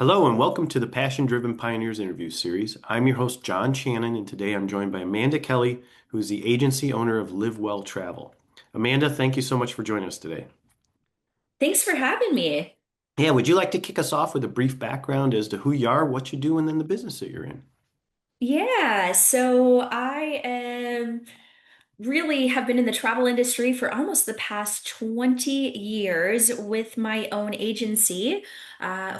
Hello and welcome to the Passion Driven Pioneers interview series. I'm your host, John Channon, and today I'm joined by Amanda Kelly, who is the agency owner of Live Well Travel. Amanda, thank you so much for joining us today. Thanks for having me. Yeah, would you like to kick us off with a brief background as to who you are, what you do, and then the business that you're in? Yeah, so I am really have been in the travel industry for almost the past 20 years with my own agency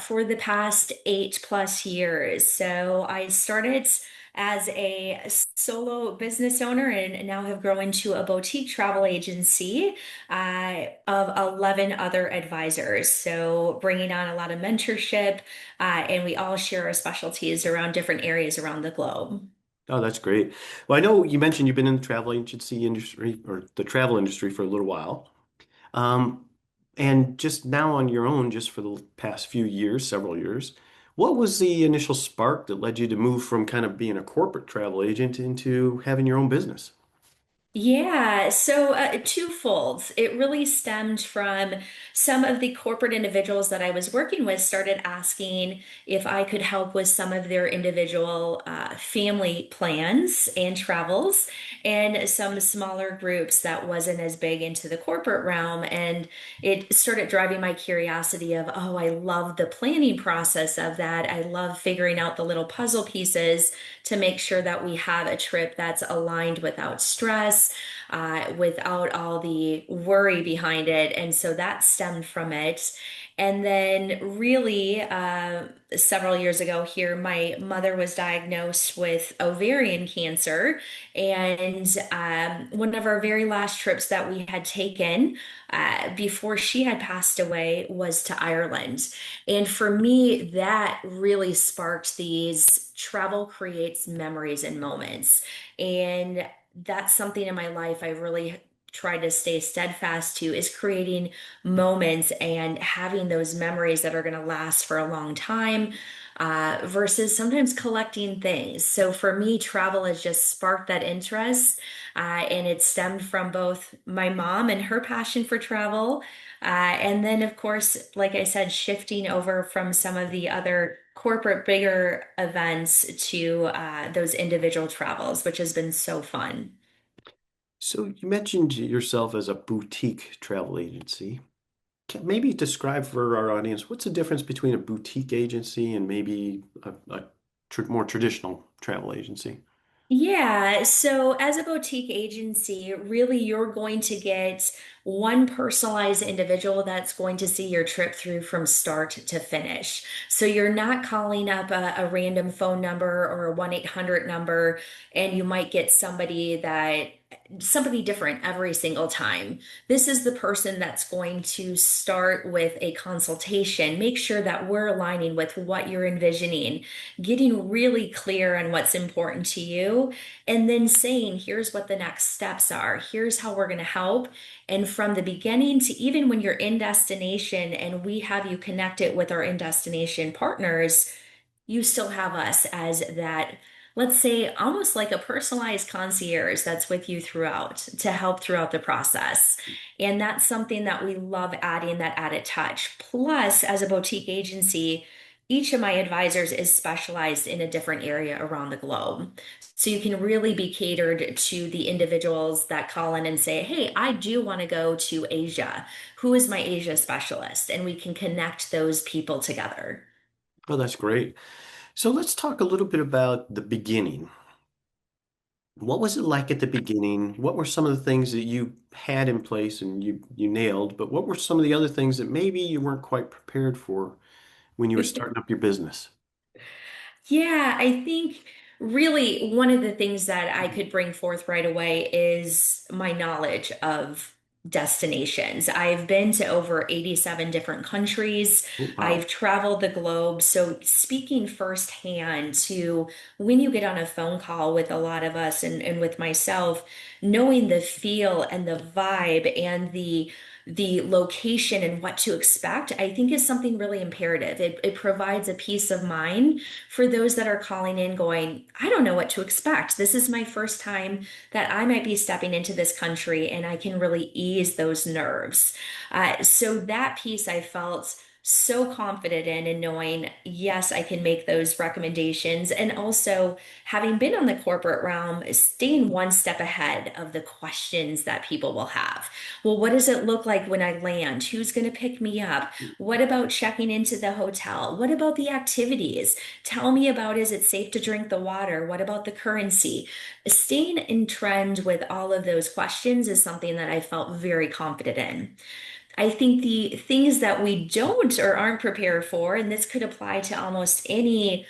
for the past 8 plus years. So I started as a solo business owner and now have grown into a boutique travel agency of 11 other advisors. So bringing on a lot of mentorship, and we all share our specialties around different areas around the globe. Oh, that's great. Well, I know you mentioned you've been in the travel agency industry or the travel industry for a little while. Um, and just now on your own, just for the past few years, several years, what was the initial spark that led you to move from kind of being a corporate travel agent into having your own business? Yeah, so twofold. It really stemmed from some of the corporate individuals that I was working with started asking if I could help with some of their individual family plans and travels, and some smaller groups that wasn't as big into the corporate realm. And it started driving my curiosity of, oh, I love the planning process of that. I love figuring out the little puzzle pieces to make sure that we have a trip that's aligned without stress, without all the worry behind it. And so that stemmed from it. And then, really, several years ago here, my mother was diagnosed with ovarian cancer. And one of our very last trips that we had taken before she had passed away was to Ireland. And for me, that really sparked these travel creates memories and moments. And that's something in my life I really try to stay steadfast to is creating moments and having those memories that are going to last for a long time, versus sometimes collecting things. So for me, travel has just sparked that interest, and it stemmed from both my mom and her passion for travel, and then, of course, like I said, shifting over from some of the other corporate bigger events to those individual travels, which has been so fun. So you mentioned yourself as a boutique travel agency. Maybe describe for our audience what's the difference between a boutique agency and maybe a more traditional travel agency? Yeah, so as a boutique agency, really you're going to get one personalized individual that's going to see your trip through from start to finish. So you're not calling up a random phone number or a 1-800 number, and you might get somebody different every single time. This is the person that's going to start with a consultation, make sure that we're aligning with what you're envisioning, getting really clear on what's important to you, and then saying, here's what the next steps are, here's how we're going to help. And from the beginning to even when you're in destination and we have you connected with our in destination partners, you still have us as that, let's say, almost like a personalized concierge that's with you throughout to help throughout the process. And that's something that we love adding, that added touch. Plus, as a boutique agency, each of my advisors is specialized in a different area around the globe. So you can really be catered to the individuals that call in and say, hey, I do want to go to Asia. Who is my Asia specialist? And we can connect those people together. Oh, that's great. So let's talk a little bit about the beginning. What was it like at the beginning? What were some of the things that you had in place and you nailed, but what were some of the other things that maybe you weren't quite prepared for when you were starting up your business? Yeah, I think really one of the things that I could bring forth right away is my knowledge of destinations. I've been to over 87 different countries. Oh, wow. I've traveled the globe. So speaking firsthand to when you get on a phone call with a lot of us and with myself, knowing the feel and the vibe and the location and what to expect, I think is something really imperative. It provides a peace of mind for those that are calling in going, I don't know what to expect. This is my first time that I might be stepping into this country, and I can really ease those nerves. So that piece I felt so confident in and knowing, yes, I can make those recommendations. And also having been on the corporate realm, staying one step ahead of the questions that people will have. Well, what does it look like when I land? Who's going to pick me up? What about checking into the hotel? What about the activities? Tell me about, is it safe to drink the water? What about the currency? Staying in trend with all of those questions is something that I felt very confident in. I think the things that we don't or aren't prepared for, and this could apply to almost any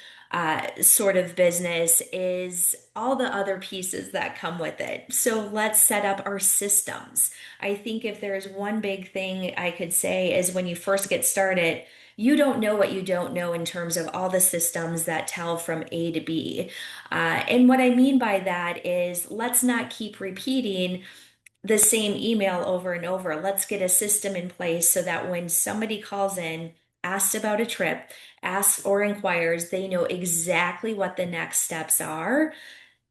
sort of business, is all the other pieces that come with it. So let's set up our systems. I think if there's one big thing I could say is when you first get started, you don't know what you don't know in terms of all the systems that tell from A to B. And what I mean by that is let's not keep repeating the same email over and over. Let's get a system in place so that when somebody calls in, asks about a trip, asks or inquires, they know exactly what the next steps are.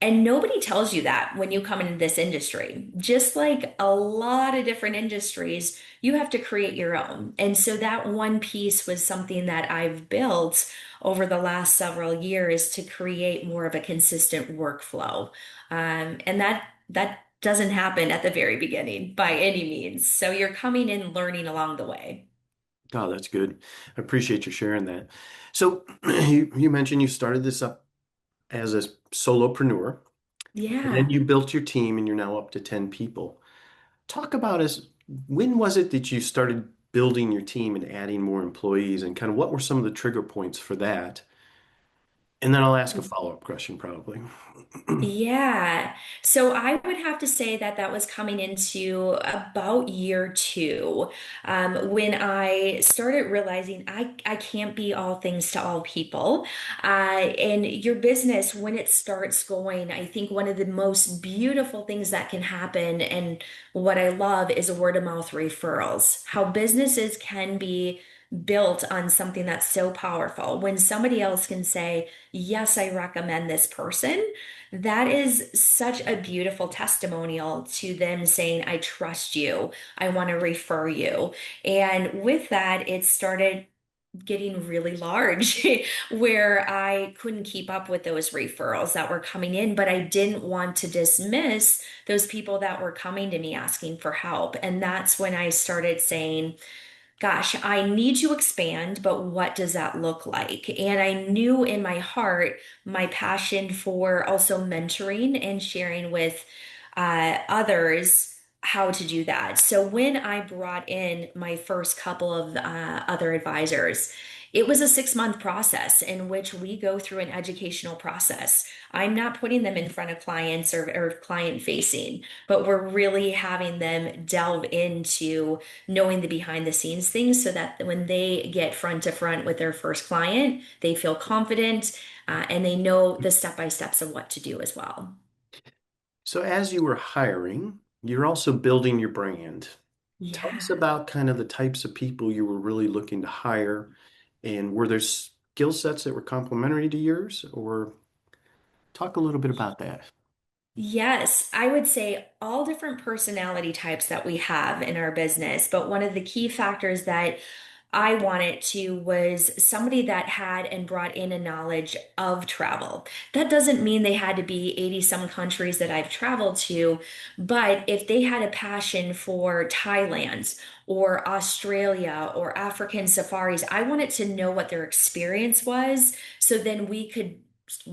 And nobody tells you that when you come into this industry. Just like a lot of different industries, you have to create your own. And so that one piece was something that I've built over the last several years to create more of a consistent workflow. And that doesn't happen at the very beginning by any means. So you're coming in learning along the way. Oh, that's good. I appreciate you sharing that. So you mentioned you started this up as a solopreneur, and then Yeah. you built your team and you're now up to 10 people. Talk about us. When was it that you started building your team and adding more employees, and kind of what were some of the trigger points for that? And then I'll ask a follow-up question probably. Yeah. So I would have to say that that was coming into about year two, when I started realizing I can't be all things to all people. And your business, when it starts going, I think one of the most beautiful things that can happen, and what I love, is word of mouth referrals. How businesses can be built on something that's so powerful. When somebody else can say, yes, I recommend this person, that is such a beautiful testimonial to them saying, I trust you. I want to refer you. And with that, it started getting really large where I couldn't keep up with those referrals that were coming in, but I didn't want to dismiss those people that were coming to me asking for help. And that's when I started saying, gosh, I need to expand, but what does that look like? And I knew in my heart my passion for also mentoring and sharing with others how to do that. So when I brought in my first couple of other advisors, it was a 6 month process in which we go through an educational process. I'm not putting them in front of clients or client facing, but we're really having them delve into knowing the behind the scenes things so that when they get front to front with their first client, they feel confident, and they know the step by steps of what to do as well. So as you were hiring, you're also building your brand. Tell us Yeah. about kind of the types of people you were really looking to hire, and were there skill sets that were complementary to yours, or talk a little bit about that. Yes, I would say all different personality types that we have in our business. But one of the key factors that I wanted to was somebody that had and brought in a knowledge of travel. That doesn't mean they had to be 80 some countries that I've traveled to, but if they had a passion for Thailand or Australia or African safaris, I wanted to know what their experience was so then we could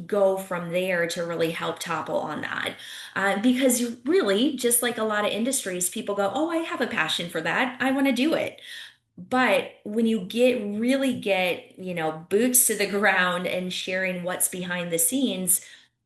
go from there to really help topple on that. Because really, just like a lot of industries, people go, oh, I have a passion for that. I want to do it. But when you really get boots to the ground and sharing what's behind the scenes,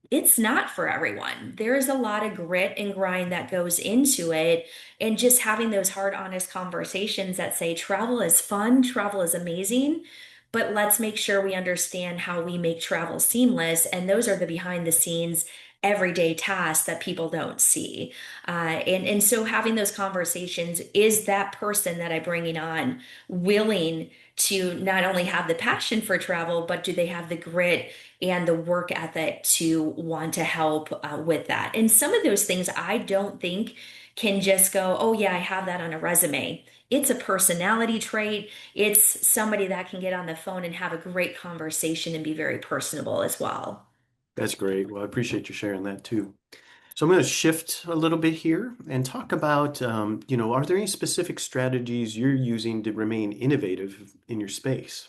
it's not for everyone. There's a lot of grit and grind that goes into it. And just having those hard, honest conversations that say travel is fun, travel is amazing, but let's make sure we understand how we make travel seamless. And those are the behind the scenes, everyday tasks that people don't see. And so having those conversations, is that person that I'm bringing on willing to not only have the passion for travel, but do they have the grit and the work ethic to want to help with that? And some of those things I don't think can just go, oh, yeah, I have that on a resume. It's a personality trait. It's somebody that can get on the phone and have a great conversation and be very personable as well. That's great. Well, I appreciate you sharing that too. So I'm going to shift a little bit here and talk about, are there any specific strategies you're using to remain innovative in your space?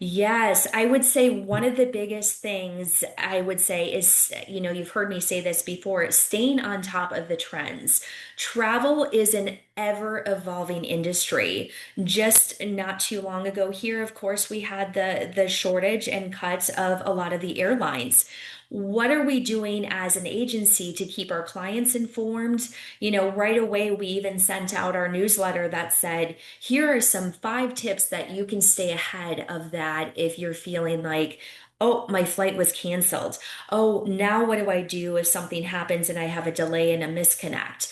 Yes, I would say one of the biggest things I would say is, you've heard me say this before, staying on top of the trends. Travel is an ever evolving industry. Just not too long ago here, of course, we had the shortage and cuts of a lot of the airlines. What are we doing as an agency to keep our clients informed? Right away, we even sent out our newsletter that said, here are some 5 tips that you can stay ahead of that if you're feeling like, oh, my flight was canceled. Oh, now what do I do if something happens and I have a delay and a misconnect?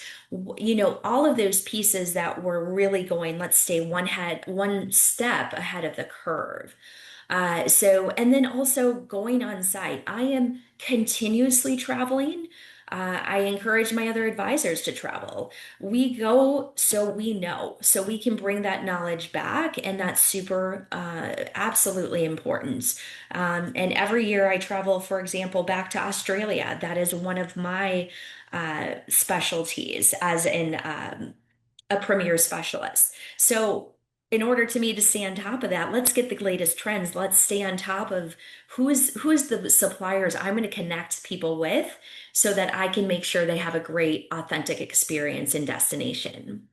All of those pieces that were really going, let's stay one step ahead of the curve. And then also going on site. I am continuously traveling. I encourage my other advisors to travel. We go so we know, so we can bring that knowledge back, and that's super, absolutely important. And every year I travel, for example, back to Australia. That is one of my specialties as a premier specialist. So, in order to me to stay on top of that, let's get the latest trends. Let's stay on top of who is the suppliers I'm going to connect people with so that I can make sure they have a great, authentic experience in destination.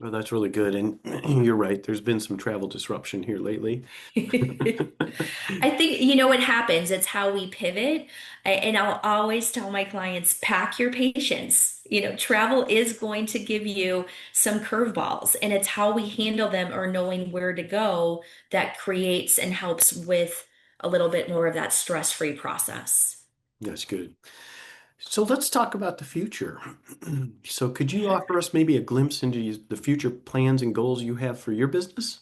Well, that's really good. And you're right, there's been some travel disruption here lately. I think you know what happens. It's how we pivot. And I'll always tell my clients, pack your patience. Travel is going to give you some curveballs, and it's how we handle them or knowing where to go that creates and helps with a little bit more of that stress-free process. That's good. So let's talk about the future. So could you offer us maybe a glimpse into the future plans and goals you have for your business?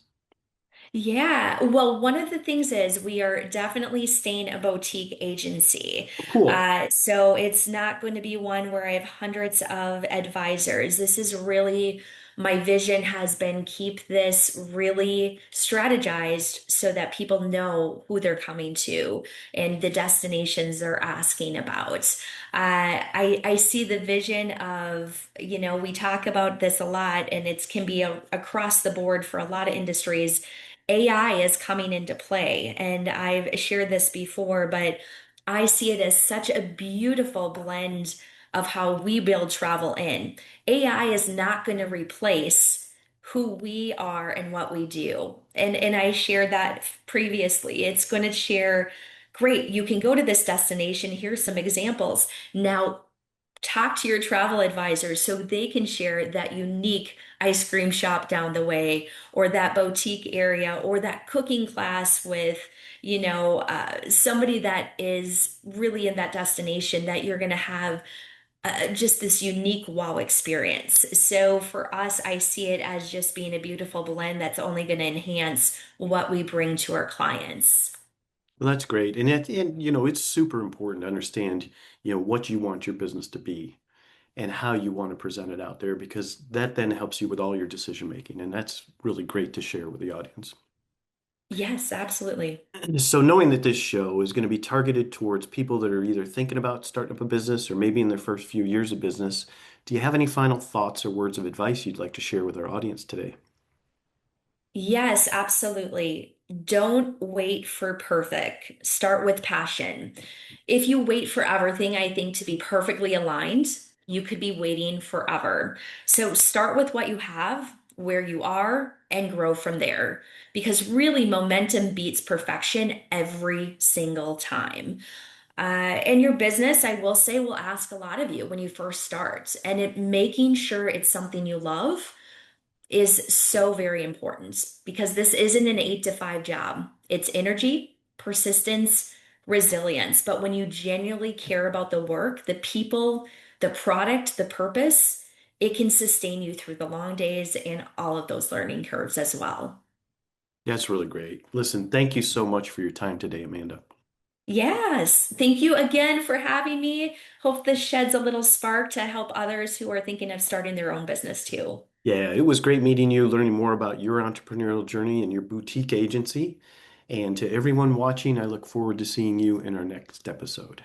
Yeah, well, one of the things is we are definitely staying a boutique agency. Cool. So it's not going to be one where I have hundreds of advisors. This is really my vision has been keep this really strategized so that people know who they're coming to and the destinations they're asking about. I see the vision of, we talk about this a lot, and it can be across the board for a lot of industries. AI is coming into play, and I've shared this before, but I see it as such a beautiful blend of how we build travel in. AI is not going to replace who we are and what we do. And I shared that previously. It's going to share, great, you can go to this destination. Here's some examples. Now talk to your travel advisors so they can share that unique ice cream shop down the way or that boutique area or that cooking class with somebody that is really in that destination that you're going to have just this unique wow experience. So for us, I see it as just being a beautiful blend that's only going to enhance what we bring to our clients. Well, that's great. And it's super important to understand, what you want your business to be and how you want to present it out there because that then helps you with all your decision making. And that's really great to share with the audience. Yes, absolutely. So knowing that this show is going to be targeted towards people that are either thinking about starting up a business or maybe in their first few years of business, do you have any final thoughts or words of advice you'd like to share with our audience today? Yes, absolutely. Don't wait for perfect. Start with passion. If you wait for everything, I think, to be perfectly aligned, you could be waiting forever. So start with what you have, where you are, and grow from there. Because really, momentum beats perfection every single time. And your business, I will say, will ask a lot of you when you first start, and making sure it's something you love is so very important because this isn't an 8 to 5 job. It's energy, persistence, resilience. But when you genuinely care about the work, the people, the product, the purpose, it can sustain you through the long days and all of those learning curves as well. That's really great. Listen, thank you so much for your time today, Amanda. Yes. Thank you again for having me. Hope this sheds a little spark to help others who are thinking of starting their own business too. Yeah, it was great meeting you, learning more about your entrepreneurial journey and your boutique agency. And to everyone watching, I look forward to seeing you in our next episode.